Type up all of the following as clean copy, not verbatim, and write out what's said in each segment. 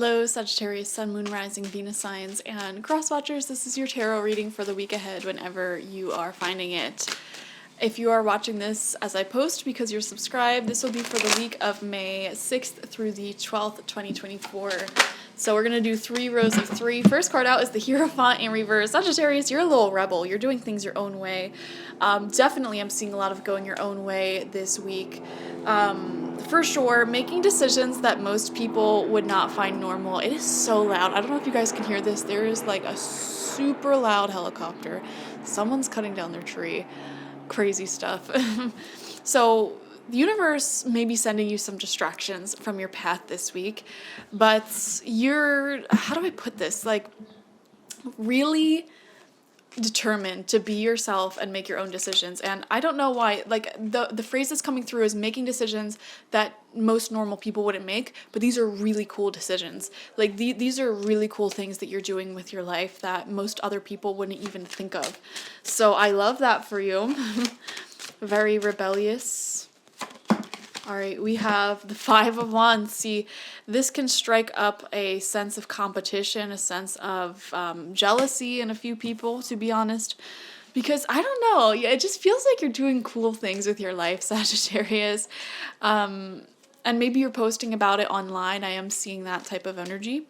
Hello, Sagittarius, Sun, Moon, Rising, Venus signs, and cross watchers. This is your tarot reading for the week ahead whenever you are finding it. If you are watching this as I post because you're subscribed, this will be for the week of May 6th through the 12th, 2024. So we're going to do 3 rows of 3. First card out is the Hierophant in reverse. Sagittarius, you're a little rebel. You're doing things your own way. Definitely I'm seeing a lot of going your own way this week. For sure, making decisions that most people would not find normal. It is so loud. I don't know if you guys can hear this. There is like a super loud helicopter. Someone's cutting down their tree. Crazy stuff. So the universe may be sending you some distractions from your path this week, but you're, how do I put this? Like, really determined to be yourself and make your own decisions. And I don't know why, like, the phrase that's coming through is making decisions that most normal people wouldn't make, but these are really cool decisions. Like, these are really cool things that you're doing with your life that most other people wouldn't even think of. So I love that for you. Very rebellious. All right, we have the 5 of Wands. See, this can strike up a sense of competition, a sense of jealousy in a few people, to be honest. Because, I don't know, it just feels like you're doing cool things with your life, Sagittarius. And maybe you're posting about it online. I am seeing that type of energy,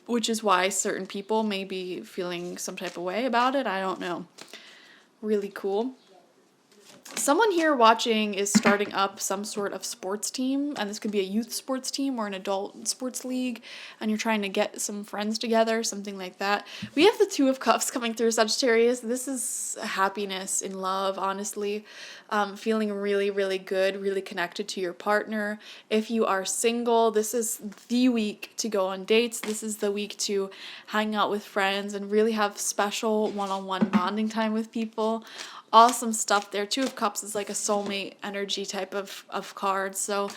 which is why certain people may be feeling some type of way about it. I don't know. Really cool. Someone here watching is starting up some sort of sports team, and this could be a youth sports team or an adult sports league, and you're trying to get some friends together, something like that. We have the 2 of Cups coming through, Sagittarius. This is happiness in love, honestly. Feeling really, really good, really connected to your partner. If you are single, this is the week to go on dates. This is the week to hang out with friends and really have special one-on-one bonding time with people. Awesome stuff there. 2 of Cups is like a soulmate energy type of card. So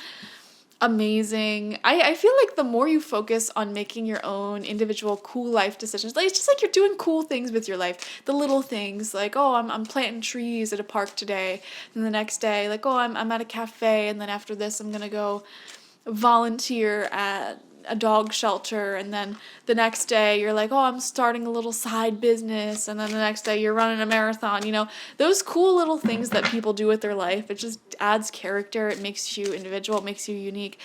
amazing. I feel like the more you focus on making your own individual cool life decisions, like, it's just like you're doing cool things with your life. The little things, like, oh, I'm planting trees at a park today. And the next day, like, oh, I'm at a cafe. And then after this, I'm going to go volunteer at a dog shelter. And then the next day you're like, oh, I'm starting a little side business. And then the next day you're running a marathon. You know, those cool little things that people do with their life, it just adds character. It makes you individual. It makes you unique.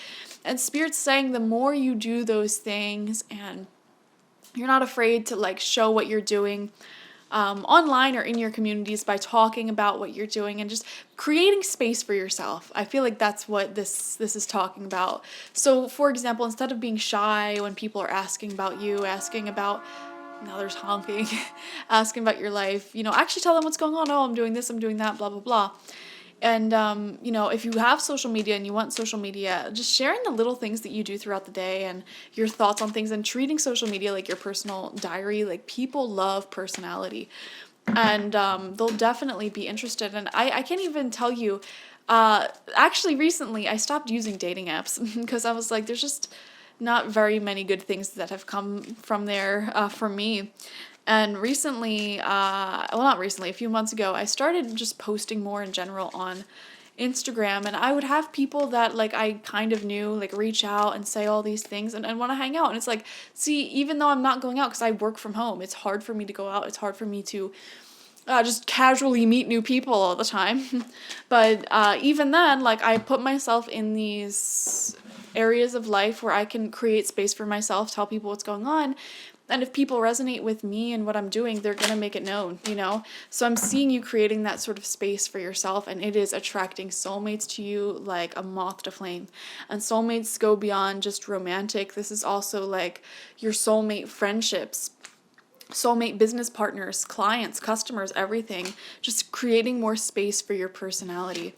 And Spirit's saying the more you do those things and you're not afraid to like show what you're doing online or in your communities by talking about what you're doing and just creating space for yourself. I feel like that's what this is talking about. So, for example, instead of being shy when people are asking about you, asking about, now there's honking, asking about your life, you know, actually tell them what's going on. Oh, I'm doing this, I'm doing that, blah, blah, blah. And, you know, if you have social media and you want social media, just sharing the little things that you do throughout the day and your thoughts on things and treating social media like your personal diary. Like, people love personality, and they'll definitely be interested. And I can't even tell you, actually recently I stopped using dating apps because I was like, there's just not very many good things that have come from there for me. And recently, well, not recently, a few months ago, I started just posting more in general on Instagram, and I would have people that like I kind of knew like reach out and say all these things and want to hang out. And it's like, see, even though I'm not going out because I work from home, it's hard for me to go out. It's hard for me to just casually meet new people all the time. But even then, like, I put myself in these areas of life where I can create space for myself, tell people what's going on. And if people resonate with me and what I'm doing, they're going to make it known, you know? So I'm seeing you creating that sort of space for yourself, and it is attracting soulmates to you like a moth to flame. And soulmates go beyond just romantic. This is also like your soulmate friendships, soulmate business partners, clients, customers, everything. Just creating more space for your personality.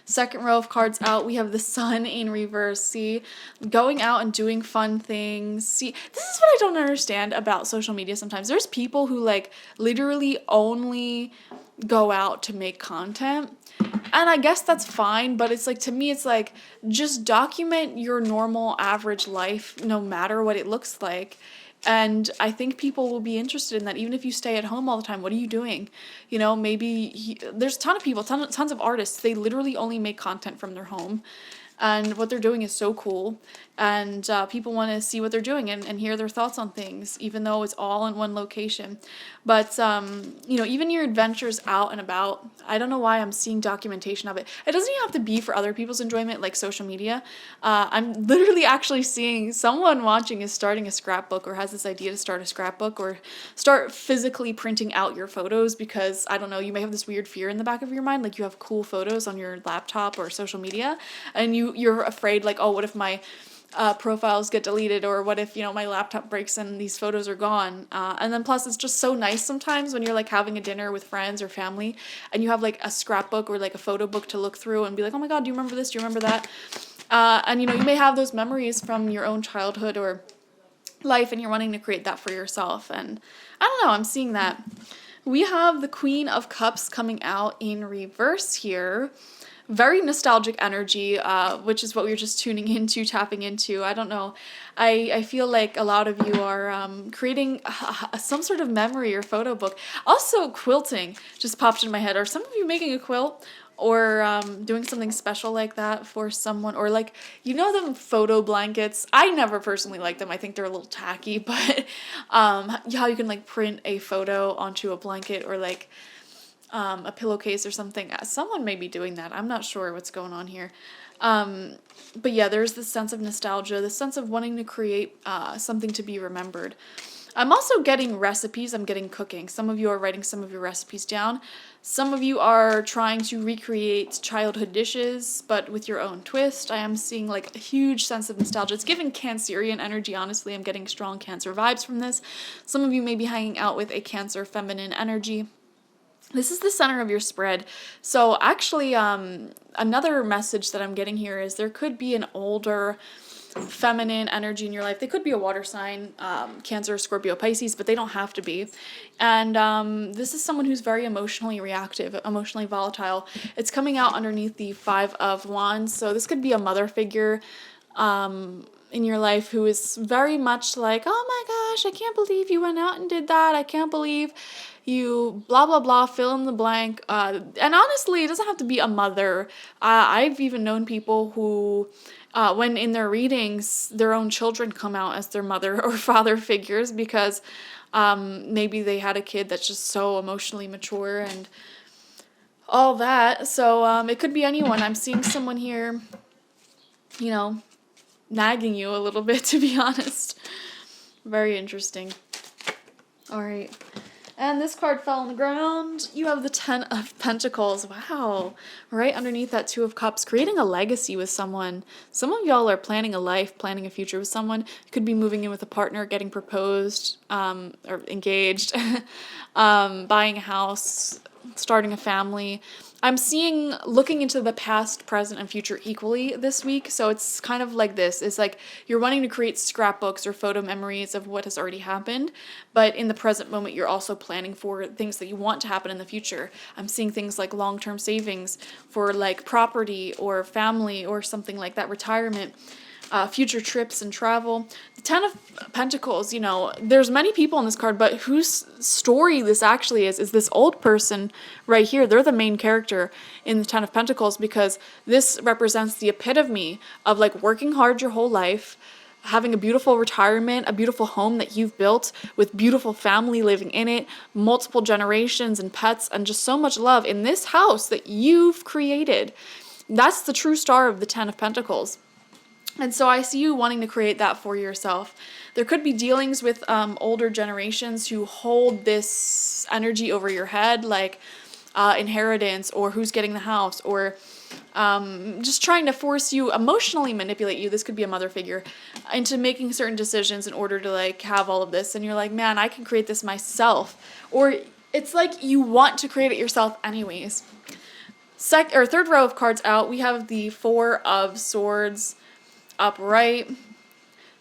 Second row of cards out, we have the Sun in reverse. See, going out and doing fun things. See, this is what I don't understand about social media sometimes. There's people who like literally only go out to make content. And I guess that's fine, but it's like, to me, it's like, just document your normal average life no matter what it looks like. And I think people will be interested in that, even if you stay at home all the time. What are you doing? You know, maybe there's a ton of people, tons of artists. They literally only make content from their home. and what they're doing is so cool, and people want to see what they're doing and hear their thoughts on things, even though it's all in one location. But even your adventures out and about, I don't know why I'm seeing documentation of it. It doesn't even have to be for other people's enjoyment, like social media. I'm literally actually seeing someone watching is starting a scrapbook, or has this idea to start a scrapbook, or start physically printing out your photos, because I don't know, you may have this weird fear in the back of your mind, like you have cool photos on your laptop or social media, and you're afraid, like, oh, what if my profiles get deleted, or what if my laptop breaks and these photos are gone, and then plus it's just so nice sometimes when you're like having a dinner with friends or family and you have like a scrapbook or like a photo book to look through and be like, oh my god, do you remember this, do you remember that, and you may have those memories from your own childhood or life, and you're wanting to create that for yourself. And I don't know, I'm seeing that. We have the Queen of Cups coming out in reverse here. Very nostalgic energy, which is what we were just tuning into, tapping into. I don't know. I feel like a lot of you are creating some sort of memory or photo book. Also, quilting just popped in my head. Are some of you making a quilt? Or doing something special like that for someone? Or like, them photo blankets. I never personally like them. I think they're a little tacky. But how you can like print a photo onto a blanket, or like a pillowcase or something. Someone may be doing that. I'm not sure what's going on here. But yeah, there's this sense of nostalgia, this sense of wanting to create something to be remembered. I'm also getting recipes. I'm getting cooking. Some of you are writing some of your recipes down. Some of you are trying to recreate childhood dishes, but with your own twist. I am seeing like a huge sense of nostalgia. It's giving Cancerian energy, honestly. I'm getting strong Cancer vibes from this. Some of you may be hanging out with a Cancer feminine energy. This is the center of your spread. So actually, another message that I'm getting here is there could be an older feminine energy in your life. They could be a water sign, Cancer, Scorpio, Pisces, but they don't have to be. And this is someone who's very emotionally reactive, emotionally volatile. It's coming out underneath the 5 of Wands. So this could be a mother figure in your life who is very much like, oh my gosh, I can't believe you went out and did that. I can't believe you blah, blah, blah, fill in the blank. And honestly, it doesn't have to be a mother. I've even known people who, when in their readings, their own children come out as their mother or father figures, because maybe they had a kid that's just so emotionally mature and all that. So it could be anyone. I'm seeing someone here, nagging you a little bit, to be honest. Very interesting. All right. And this card fell on the ground. You have the 10 of Pentacles. Wow. Right underneath that 2 of Cups. Creating a legacy with someone. Some of y'all are planning a life, planning a future with someone. You could be moving in with a partner, getting proposed, or engaged, buying a house, starting a family. I'm seeing looking into the past, present, and future equally this week. So it's kind of like this. It's like you're wanting to create scrapbooks or photo memories of what has already happened. But in the present moment, you're also planning for things that you want to happen in the future. I'm seeing things like long-term savings for like property or family or something like that, retirement. Future trips and travel. The 10 of Pentacles, there's many people in this card, but whose story this actually is this old person right here. They're the main character in the 10 of Pentacles, because this represents the epitome of like working hard your whole life, having a beautiful retirement, a beautiful home that you've built with beautiful family living in it, multiple generations and pets, and just so much love in this house that you've created. That's the true star of the 10 of Pentacles. And so I see you wanting to create that for yourself. There could be dealings with older generations who hold this energy over your head, like inheritance, or who's getting the house, or just trying to force you, emotionally manipulate you. This could be a mother figure, into making certain decisions in order to like have all of this. And you're like, man, I can create this myself. Or it's like you want to create it yourself anyways. Third row of cards out, we have the 4 of Swords upright,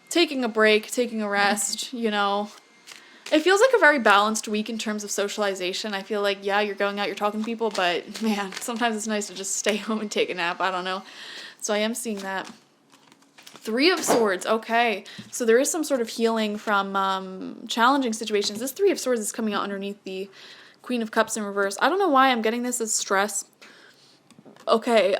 taking a break, taking a rest, It feels like a very balanced week in terms of socialization. I feel like, yeah, you're going out, you're talking to people, but man, sometimes it's nice to just stay home and take a nap. I don't know. So I am seeing that. 3 of Swords. Okay. So there is some sort of healing from challenging situations. This 3 of Swords is coming out underneath the Queen of Cups in reverse. I don't know why I'm getting this as stress. Okay.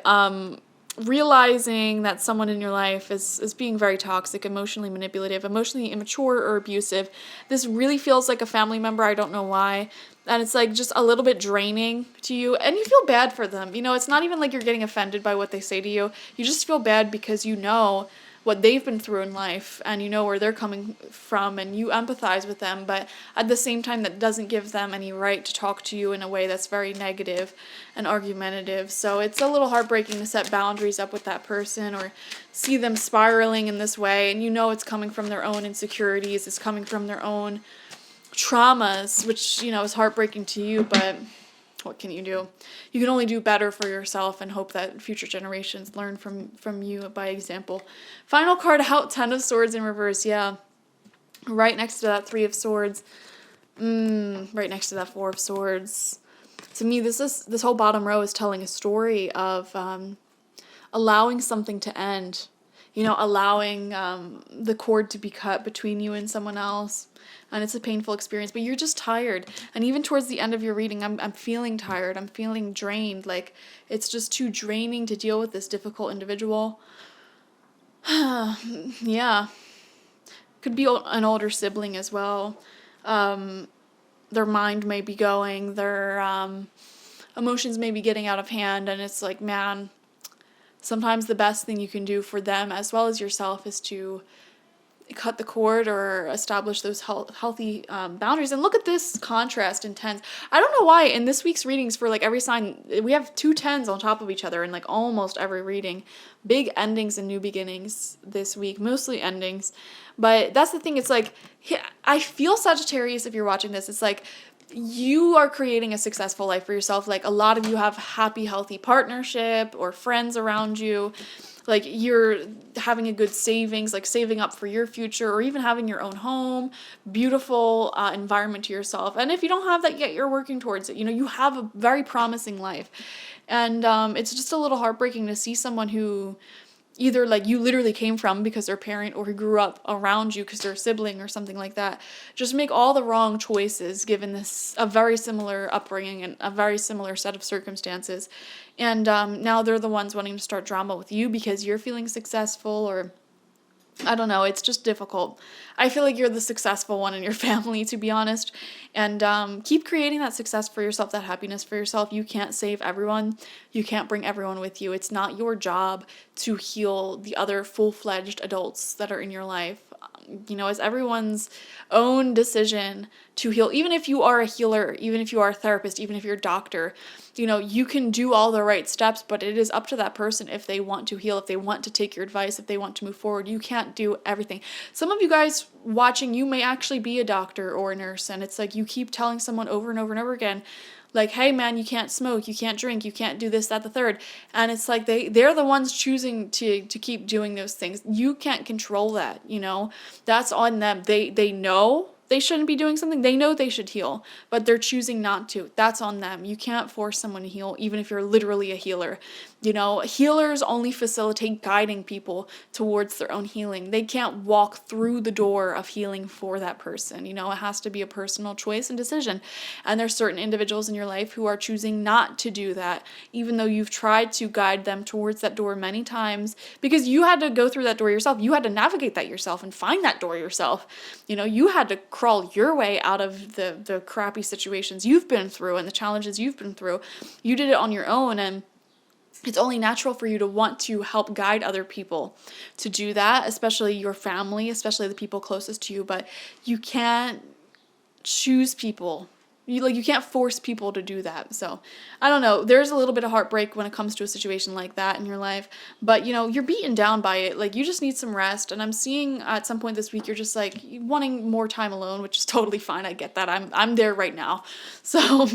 realizing that someone in your life is being very toxic, emotionally manipulative, emotionally immature, or abusive. This really feels like a family member. I don't know why. And it's like just a little bit draining to you. And you feel bad for them. You know, it's not even like you're getting offended by what they say to you. You just feel bad because you know what they've been through in life, and you know where they're coming from, and you empathize with them, but at the same time that doesn't give them any right to talk to you in a way that's very negative and argumentative. So it's a little heartbreaking to set boundaries up with that person or see them spiraling in this way, and you know it's coming from their own insecurities, it's coming from their own traumas, which, you know, is heartbreaking to you, but what can you do? You can only do better for yourself and hope that future generations learn from you by example. Final card out, 10 of Swords in reverse. Yeah. Right next to that 3 of Swords. Right next to that 4 of Swords. To me, this whole bottom row is telling a story of allowing something to end. You know, allowing the cord to be cut between you and someone else. And it's a painful experience, but you're just tired. And even towards the end of your reading, I'm feeling tired. I'm feeling drained. Like, it's just too draining to deal with this difficult individual. Yeah. Could be an older sibling as well. Their mind may be going. Their emotions may be getting out of hand. And it's like, man, sometimes the best thing you can do for them as well as yourself is to cut the cord or establish those healthy boundaries. And look at this contrast in tens. I don't know why in this week's readings for like every sign, we have 2 tens on top of each other in like almost every reading. Big endings and new beginnings this week, mostly endings. But that's the thing, it's like, I feel Sagittarius, if you're watching this, it's like you are creating a successful life for yourself. Like a lot of you have happy, healthy partnership or friends around you. Like you're having a good savings, like saving up for your future, or even having your own home, beautiful environment to yourself. And if you don't have that yet, you're working towards it. You know, you have a very promising life. And it's just a little heartbreaking to see someone who either like you literally came from because they're a parent, or who grew up around you because they're a sibling or something like that, just make all the wrong choices given this a very similar upbringing and a very similar set of circumstances. And now they're the ones wanting to start drama with you because you're feeling successful, or I don't know, it's just difficult. I feel like you're the successful one in your family, to be honest. And keep creating that success for yourself, that happiness for yourself. You can't save everyone. You can't bring everyone with you. It's not your job to heal the other full-fledged adults that are in your life. You know, it's everyone's own decision to heal. Even if you are a healer, even if you are a therapist, even if you're a doctor, you know, you can do all the right steps, but it is up to that person if they want to heal, if they want to take your advice, if they want to move forward. You can't do everything. Some of you guys watching, you may actually be a doctor or a nurse, and it's like you keep telling someone over and over and over again, like, hey man, you can't smoke, you can't drink, you can't do this, that, the third. And it's like they're the ones choosing to keep doing those things. You can't control that, you know. That's on them. They know they shouldn't be doing something. They know they should heal, but they're choosing not to. That's on them. You can't force someone to heal, even if you're literally a healer. You know, healers only facilitate guiding people towards their own healing. They can't walk through the door of healing for that person. You know, it has to be a personal choice and decision. And there's certain individuals in your life who are choosing not to do that, even though you've tried to guide them towards that door many times, because you had to go through that door yourself. You had to navigate that yourself and find that door yourself. You know, you had to crawl your way out of the crappy situations you've been through and the challenges you've been through. You did it on your own, and it's only natural for you to want to help guide other people to do that, especially your family, especially the people closest to you. But you can't choose people. You can't force people to do that. So I don't know. There's a little bit of heartbreak when it comes to a situation like that in your life. But, you know, you're beaten down by it. Like, you just need some rest. And I'm seeing at some point this week, you're just like wanting more time alone, which is totally fine. I get that. I'm there right now. So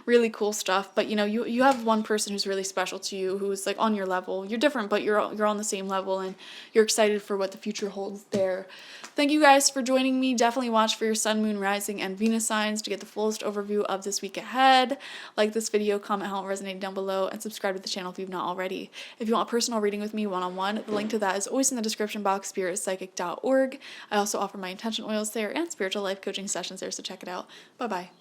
really cool stuff. But, you know, you have one person who's really special to you, who's like on your level. You're different, but you're on the same level, and you're excited for what the future holds there. Thank you guys for joining me. Definitely watch for your sun, moon, rising, and Venus signs to get the fullest overview of this week ahead. Like this video, comment how it resonated down below, and subscribe to the channel if you've not already. If you want a personal reading with me one-on-one, the link to that is always in the description box, spiritpsychic.org. I also offer my intention oils there and spiritual life coaching sessions there, so check it out. Bye-bye.